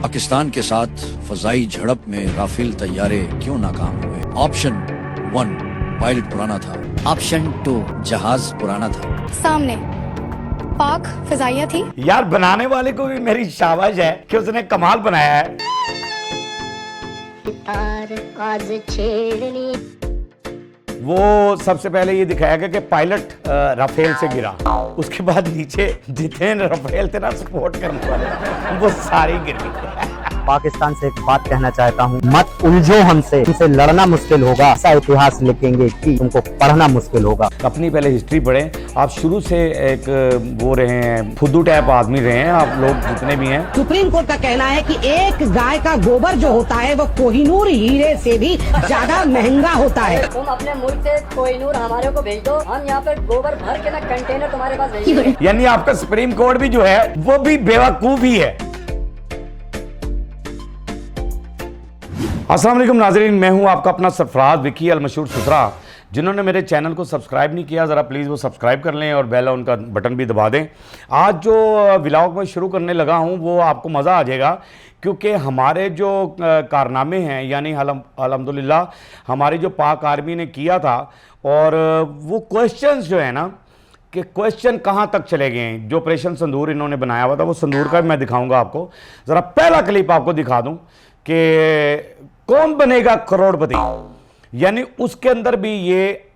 पाकिस्तान के साथ फजाई झड़प में राफेल तैयारे क्यों नाकाम हुए? ऑप्शन 1 पायलट पुराना था। ऑप्शन 2 जहाज पुराना था। सामने पाक फिजाइया थी। यार बनाने वाले को भी मेरी शाबाश है कि उसने कमाल बनाया है। आज छेड़नी वो सबसे पहले ये दिखाया गया कि पायलट राफेल से गिरा, उसके बाद नीचे जितने राफेल थे ना सपोर्ट करने वाले वो सारे गिर गए। पाकिस्तान से एक बात कहना चाहता हूँ, मत उलझो हमसे, तुमसे लड़ना मुश्किल होगा, ऐसा इतिहास लिखेंगे कि तुमको पढ़ना मुश्किल होगा। अपनी पहले हिस्ट्री पढ़ें। आप शुरू से एक वो रहे हैं, फुद्दू टाइप आदमी रहे हैं आप लोग जितने भी हैं। सुप्रीम कोर्ट का कहना है कि एक गाय का गोबर जो होता है वो कोहिनूर हीरे से भी ज्यादा महंगा होता है। तुम अपने मुल्क से कोहिनूर हमारे को भेज दो, हम यहाँ पे गोबर भर के ना कंटेनर तुम्हारे पास भेजेंगे। यानी आपका सुप्रीम कोर्ट भी जो है वो भी बेवकूफ ही है। अस्सलाम वालेकुम नाज़रीन, मैं हूं आपका अपना सरफराज विकी अल मशहूर सुथरा। जिन्होंने मेरे चैनल को सब्सक्राइब नहीं किया ज़रा प्लीज़ वो सब्सक्राइब कर लें और बेल आइकन का बटन भी दबा दें। आज जो व्लॉग में शुरू करने लगा हूं वो आपको मज़ा आ जाएगा, क्योंकि हमारे जो कारनामे हैं यानी अल्हम्दुलिल्लाह हमारी जो पाक आर्मी ने किया था, और वो क्वेश्चंस जो है ना कि क्वेश्चन कहाँ तक चले गए हैं। जो ऑपरेशन संदूर इन्होंने बनाया हुआ था वो संदूर का भी मैं दिखाऊंगा आपको। ज़रा पहला क्लिप आपको दिखा दूँ कि कौन बनेगा करोड़पति, यानी उसके अंदर भी ये,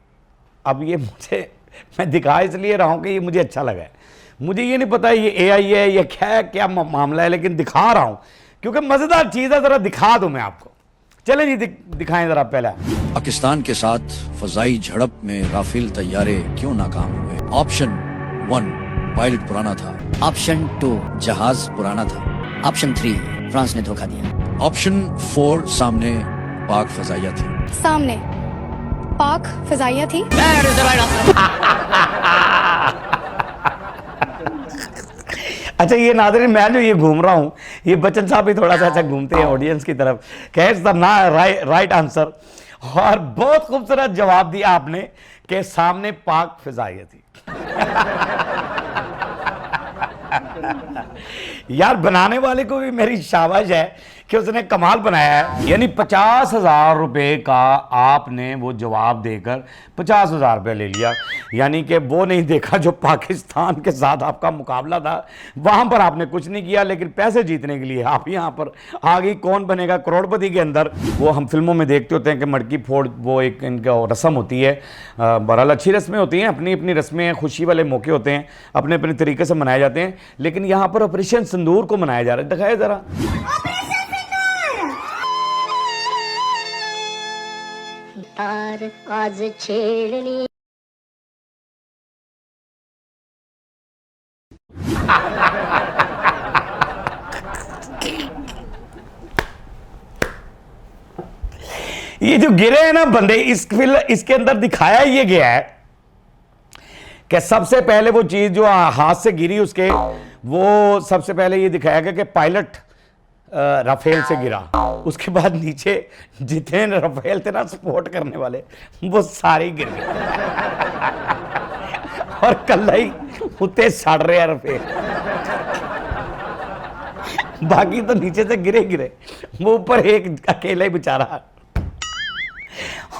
अब ये मैं दिखा इसलिए रहा हूं कि ये मुझे अच्छा लगा है। मुझे ये नहीं पता ये AI है या क्या मामला है, लेकिन दिखा रहा हूं क्योंकि मजेदार चीज है। जरा दिखा दूं मैं आपको। चलें जी दिखाएं जरा। पहला पाकिस्तान के साथ फजाई झड़प में राफेल तैयारे क्यों नाकाम हुए? ऑप्शन 1 पायलट पुराना था। ऑप्शन 2 जहाज पुराना था। ऑप्शन 3 फ्रांस ने धोखा दिया। ऑप्शन 4 सामने पाक फजाइया थी। सामने पाक फिजाइया थी। अच्छा ये नाज़रीन, मैं जो ये घूम रहा हूँ, ये बच्चन साहब भी थोड़ा सा अच्छा घूमते हैं ऑडियंस की तरफ। कैट्स द ना राइट आंसर, और बहुत खूबसूरत जवाब दिया आपने कि सामने पाक फिजाइया थी। यार बनाने वाले को भी मेरी शाबाश है कि उसने कमाल बनाया है। यानी 50,000 रुपये का आपने वो जवाब देकर 50,000 रुपये ले लिया, यानी कि वो नहीं देखा जो पाकिस्तान के साथ आपका मुकाबला था, वहां पर आपने कुछ नहीं किया, लेकिन पैसे जीतने के लिए आप यहाँ पर आ गई कौन बनेगा करोड़पति के अंदर। वो हम फिल्मों में देखते होते हैं कि मटकी फोड़, वो एक इनका रस्म होती है। बहरहाल अच्छी रस्में होती हैं, अपनी अपनी रस्में, खुशी वाले मौके होते हैं, अपने अपने तरीके से मनाए जाते हैं, लेकिन यहाँ पर ऑपरेशन संदूर को मनाया जा रहा है। दिखाया जरा। आज छेड़नी ये जो गिरे हैं ना बंदे, इसके अंदर दिखाया ये गया है कि सबसे पहले वो चीज जो हाथ से गिरी उसके, वो सबसे पहले ये दिखाया गया कि पायलट राफेल से गिरा, उसके बाद नीचे जितने राफेल थे ना सपोर्ट करने वाले वो सारे गिर गए। और कल ही उतने सड़ रहे हैं राफेल, बाकी तो नीचे से गिरे, वो ऊपर एक अकेला ही बेचारा।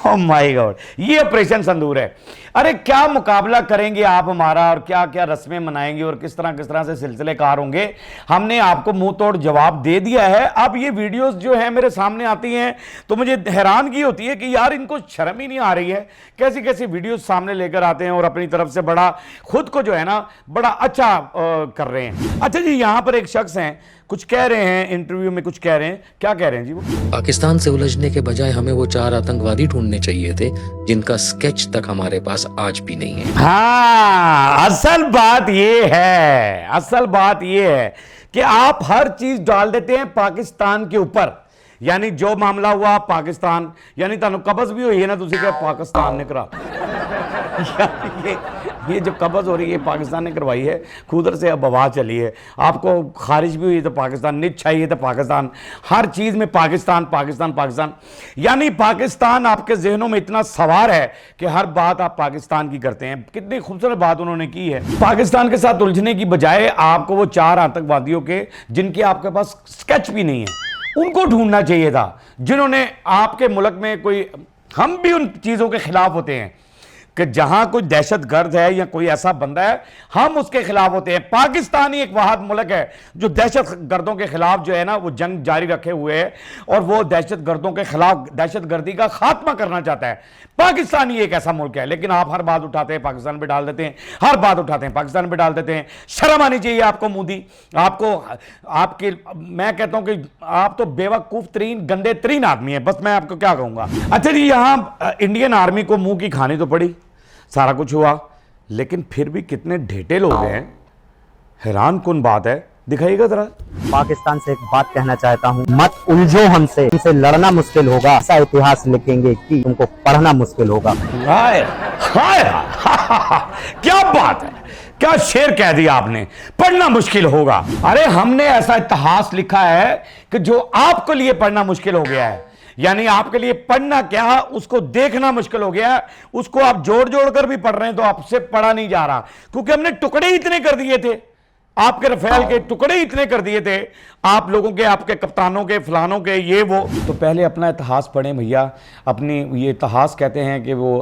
ओह माय गॉड, ये ऑपरेशन संदूर है। अरे क्या मुकाबला करेंगे आप हमारा, और क्या क्या रस्में मनाएंगे, और किस तरह से सिलसिले कार होंगे। हमने आपको मुंह तोड़ जवाब दे दिया है। अब ये वीडियोस जो है मेरे सामने आती हैं तो मुझे हैरानगी होती है कि यार इनको शर्म ही नहीं आ रही है, कैसी कैसी वीडियोस सामने लेकर आते हैं और अपनी तरफ से बड़ा खुद को जो है ना बड़ा अच्छा कर रहे हैं। अच्छा जी, यहां पर एक शख्स हैं, कुछ कह रहे हैं इंटरव्यू में, कुछ कह रहे हैं। क्या कह रहे हैं जी? वो पाकिस्तान से उलझने के बजाय हमें वो 4 आतंकवादी ढूंढने चाहिए थे जिनका स्केच तक हमारे पास आज भी नहीं है। हाँ, असल बात ये है कि आप हर चीज डाल देते हैं पाकिस्तान के ऊपर। यानी जो मामला हुआ पाकिस्तान, यानी तुहानू कब्ज भी हुई है ना, तुसी क्या पाकिस्तान ने करा। ये जो कब्ज़ हो रही है पाकिस्तान ने करवाई है, खुदर से अब हवा चली है। आपको खारिज भी हुई तो पाकिस्तान, निच चाहिए तो पाकिस्तान, हर चीज़ में पाकिस्तान पाकिस्तान पाकिस्तान। यानी पाकिस्तान आपके जहनों में इतना सवार है कि हर बात आप पाकिस्तान की करते हैं। कितनी खूबसूरत बात उन्होंने की है। पाकिस्तान के साथ उलझने की बजाय आपको वो 4 आतंकवादियों के जिनके आपके पास स्केच भी नहीं है उनको ढूंढना चाहिए था, जिन्होंने आपके मुल्क में कोई, हम भी उन चीज़ों के खिलाफ होते हैं कि जहां कोई दहशतगर्द है या कोई ऐसा बंदा है हम उसके खिलाफ होते हैं। पाकिस्तान ही एक वाहिद मुल्क है जो दहशतगर्दों के खिलाफ जो है ना वो जंग जारी रखे हुए है और वो दहशतगर्दों के खिलाफ दहशतगर्दी का खात्मा करना चाहता है। पाकिस्तान ही एक ऐसा मुल्क है, लेकिन आप हर बात उठाते हैं पाकिस्तान पे डाल देते हैं, हर बात उठाते हैं पाकिस्तान पे डाल देते हैं। शर्म आनी चाहिए आपको मोदी, आपको, आपके, मैं कहता हूं कि आप तो बेवकूफ तरीन गंदे तरीन आदमी है। बस मैं आपको क्या कहूंगा। अच्छा जी, यहां इंडियन आर्मी को मुंह की खानी तो पड़ी, सारा कुछ हुआ, लेकिन फिर भी कितने ढेटे लोग हैं, हैरान कुन बात है। दिखाइएगा जरा। पाकिस्तान से एक बात कहना चाहता हूँ, मत उलझो हमसे, तुमसे लड़ना मुश्किल होगा, ऐसा इतिहास लिखेंगे कि तुमको पढ़ना मुश्किल होगा। हाय हाय क्या बात है, क्या शेर कह दिया आपने, पढ़ना मुश्किल होगा। अरे हमने ऐसा इतिहास लिखा है कि जो आपके लिए पढ़ना मुश्किल हो गया है, यानी आपके लिए पढ़ना क्या उसको देखना मुश्किल हो गया है। उसको आप जोड़ जोड़ कर भी पढ़ रहे हैं तो आपसे पढ़ा नहीं जा रहा, क्योंकि हमने टुकड़े इतने कर दिए थे, आपके रफेल के टुकड़े इतने कर दिए थे आप लोगों के, आपके कप्तानों के, फलानों के, ये वो। तो पहले अपना इतिहास पढ़ें भैया, अपनी, ये इतिहास कहते हैं कि वो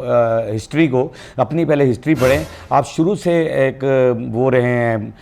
हिस्ट्री को, अपनी पहले हिस्ट्री पढ़ें। आप शुरू से एक वो रहे हैं,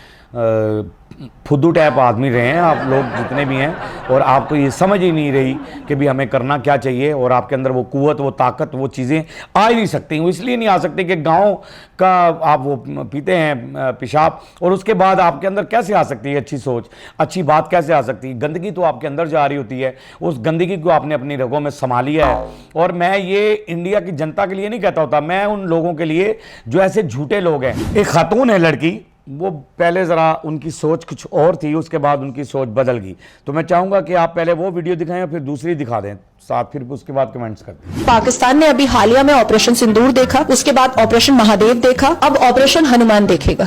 फुद्दू टाइप आदमी रहे हैं आप लोग जितने भी हैं, और आपको ये समझ ही नहीं रही कि भी हमें करना क्या चाहिए, और आपके अंदर वो कुव्वत, वो ताकत, वो चीज़ें आ ही नहीं सकती। वो इसलिए नहीं आ सकती कि गांव का आप वो पीते हैं पेशाब, और उसके बाद आपके अंदर कैसे आ सकती है अच्छी सोच, अच्छी बात कैसे आ सकती है। गंदगी तो आपके अंदर जा रही होती है, उस गंदगी को आपने अपनी रगों में समा लिया है। और मैं ये इंडिया की जनता के लिए नहीं कहता होता, मैं उन लोगों के लिए जो ऐसे झूठे लोग हैं। एक खातून है लड़की, वो पहले ज़रा उनकी सोच कुछ और थी, उसके बाद उनकी सोच बदल गई। तो मैं चाहूँगा कि आप पहले वो वीडियो दिखाएं और फिर दूसरी दिखा दें साथ, फिर उसके बाद कमेंट्स करते हैं। पाकिस्तान ने अभी हालिया में ऑपरेशन सिंदूर देखा, उसके बाद ऑपरेशन महादेव देखा, अब ऑपरेशन हनुमान देखेगा।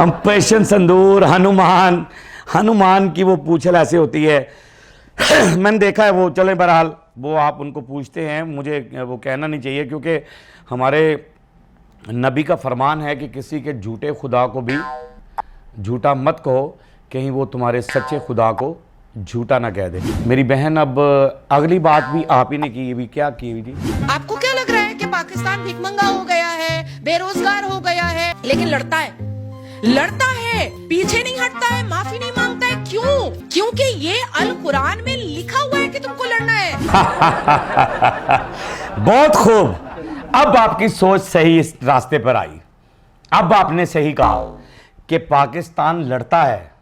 ऑपरेशन सिंदूर, हनुमान, हनुमान की वो पूछल ऐसे होती है। मैंने देखा है वो। चले बहरहाल वो आप उनको पूछते हैं, मुझे वो कहना नहीं चाहिए, क्योंकि हमारे नबी का फरमान है कि किसी के झूठे खुदा को भी झूठा मत कहो, कहीं वो तुम्हारे सच्चे खुदा को झूठा ना कह दे। मेरी बहन, अब अगली बात भी आप ही ने की, भी क्या की हुई थी। आपको क्या लग रहा है कि पाकिस्तान भिखमंगा हो गया है, बेरोजगार हो गया है, लेकिन लड़ता है, लड़ता है, पीछे नहीं हटता है, माफी नहीं मांगता है। क्यों? क्योंकि ये अल कुरान में लिखा हुआ है कि तुमको लड़ना है। बहुत खूब, अब आपकी सोच सही इस रास्ते पर आई। अब आपने सही कहा कि पाकिस्तान लड़ता है,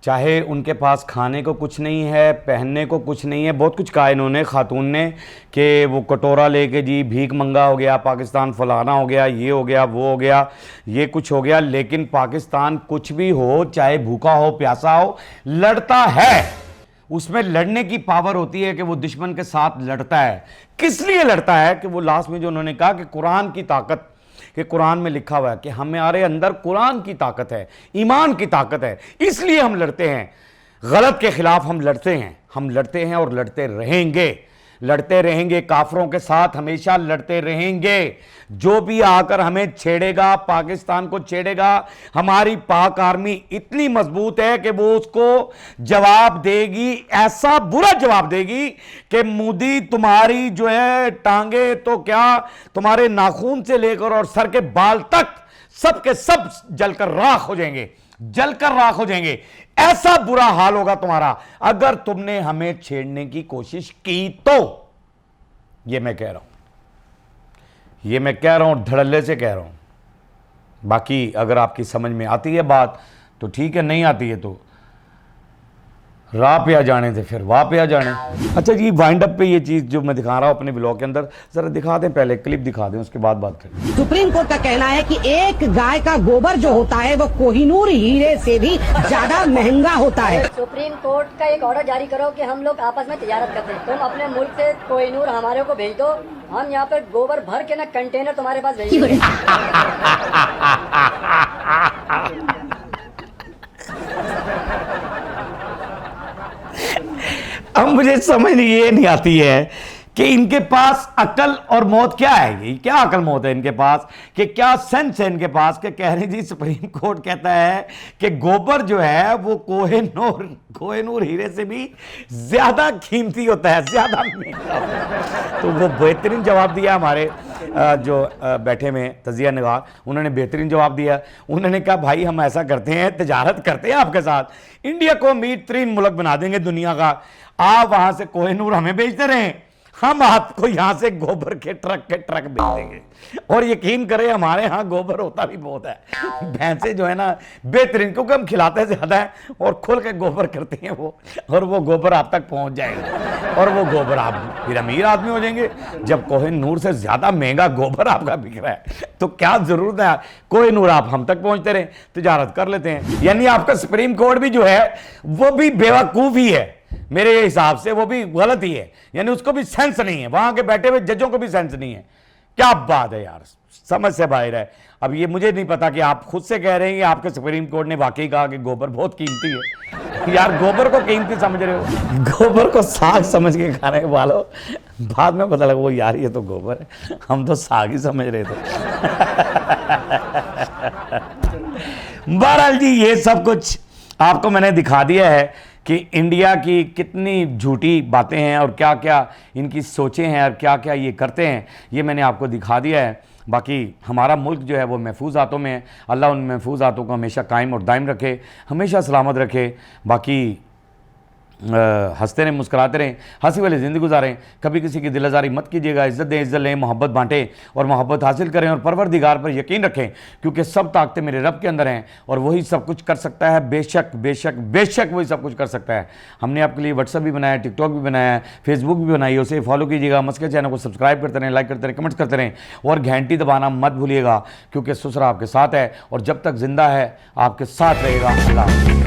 चाहे उनके पास खाने को कुछ नहीं है, पहनने को कुछ नहीं है। बहुत कुछ कहा इन्होंने, खातून ने, कि वो कटोरा लेके जी भीख मंगा हो गया पाकिस्तान, फलाना हो गया, ये हो गया, वो हो गया, ये कुछ हो गया। लेकिन पाकिस्तान कुछ भी हो, चाहे भूखा हो, प्यासा हो, लड़ता है। उसमें लड़ने की पावर होती है कि वो दुश्मन के साथ लड़ता है। किस लिए लड़ता है? कि वो लास्ट में जो उन्होंने कहा कि कुरान की ताकत, कि कुरान में लिखा हुआ है कि हमारे अंदर कुरान की ताकत है, ईमान की ताकत है, इसलिए हम लड़ते हैं। गलत के खिलाफ हम लड़ते हैं, हम लड़ते हैं और लड़ते रहेंगे, लड़ते रहेंगे। काफरों के साथ हमेशा लड़ते रहेंगे। जो भी आकर हमें छेड़ेगा, पाकिस्तान को छेड़ेगा, हमारी पाक आर्मी इतनी मजबूत है कि वो उसको जवाब देगी, ऐसा बुरा जवाब देगी कि मोदी तुम्हारी जो है टांगे तो क्या, तुम्हारे नाखून से लेकर और सर के बाल तक सब के सब जलकर राख हो जाएंगे, जलकर राख हो जाएंगे। ऐसा बुरा हाल होगा तुम्हारा अगर तुमने हमें छेड़ने की कोशिश की तो। ये मैं कह रहा हूं, ये मैं कह रहा हूं, धड़ल्ले से कह रहा हूं। बाकी अगर आपकी समझ में आती है बात तो ठीक है, नहीं आती है तो राह पे आ जाने थे फिर वाह पे आ जाने। अच्छा जी, वाइंड अप पे ये चीज़ जो मैं दिखा रहा हूँ अपने ब्लॉग के अंदर, ज़रा दिखा दें, पहले क्लिप दिखा दें, उसके बाद बात करें। सुप्रीम कोर्ट का कहना है कि एक गाय का गोबर जो होता है वो कोहिनूर हीरे से भी ज्यादा महंगा होता है। सुप्रीम कोर्ट का एक ऑर्डर जारी करो कि हम लोग आपस में तिजारत करते हैं। तुम अपने मुल्क से कोहिनूर हमारे को भेज दो, हम यहाँ पे गोबर भर के ना कंटेनर तुम्हारे पास भेजेंगे। अब मुझे समझ ये नहीं आती है कि इनके पास अकल और मौत क्या है, ये क्या अकल मौत है इनके पास, कि क्या सेंस है इनके पास कि कह रहे जी सुप्रीम कोर्ट कहता है कि गोबर जो है वो कोहिनूर हीरे से भी ज्यादा कीमती होता है, ज्यादा महंगा होता है। तो वो बेहतरीन जवाब दिया हमारे जो बैठे में तजिया निगार, उन्होंने बेहतरीन जवाब दिया। उन्होंने कहा भाई हम ऐसा करते हैं, तिजारत करते हैं आपके साथ, इंडिया को अमीर तरीन मुल्क बना देंगे दुनिया का, आप वहां से कोहिनूर हमें बेचते रहें, हम आपको यहां से गोबर के ट्रक बेच देंगे। और यकीन करें हमारे यहाँ गोबर होता भी बहुत है, भैंसे जो है ना बेहतरीन, क्योंकि हम खिलाते ज्यादा है और खुल के गोबर करते हैं वो, और वो गोबर आप तक पहुंच जाएगा और वो गोबर आप फिर अमीर आदमी हो जाएंगे। जब कोहिनूर से ज्यादा महंगा गोबर आपका बिक रहा है तो क्या जरूरत है कोहिनूर आप हम तक पहुंचते रहे, तिजारत कर लेते हैं। यानी आपका सुप्रीम कोर्ट भी जो है वो भी बेवकूफ ही है मेरे हिसाब से, वो भी गलत ही है, यानी उसको भी सेंस नहीं है, वहां के बैठे हुए जजों को भी सेंस नहीं है। क्या बात है यार, समझ से बाहर है। अब ये मुझे नहीं पता कि आप खुद से कह रहे हैं कि आपके सुप्रीम कोर्ट ने वाकई कहा कि गोबर बहुत कीमती है। यार गोबर को कीमती समझ रहे हो, गोबर को साग समझ के खाने वालों, बाद में पता लगा वो यार ये तो गोबर है, हम तो साग ही समझ रहे थे। बहरहाल जी ये सब कुछ आपको मैंने दिखा दिया है कि इंडिया की कितनी झूठी बातें हैं और क्या क्या इनकी सोचें हैं और क्या क्या ये करते हैं, ये मैंने आपको दिखा दिया है। बाकी हमारा मुल्क जो है वो महफूज हाथों में है, अल्लाह उन महफूज हाथों को हमेशा कायम और दायम रखे, हमेशा सलामत रखे। बाकी हंसते रहें, मुस्कुराते रहें, हंसी वाली ज़िंदगी गुजारें, कभी किसी की दिल आज़ारी मत कीजिएगा, इज़्ज़त दें, इज़्ज़त लें, मोहब्बत बांटें और मोहब्बत हासिल करें और परवरदिगार पर यकीन रखें, क्योंकि सब ताकतें मेरे रब के अंदर हैं और वही सब कुछ कर सकता है। बेशक बेशक बेशक वही सब कुछ कर सकता है। हमने आपके लिए व्हाट्सअप भी बनाया, टिकटॉक भी बनाया, फेसबुक भी बनाई है, उसे फॉलो कीजिएगा। मस्के चैनल को सब्सक्राइब करते रहें, लाइक करते रहें, कमेंट्स करते रहें और घंटी दबाना मत भूलिएगा, क्योंकि ससुरा आपके साथ है और जब तक जिंदा है आपके साथ रहेगा। अल्लाह।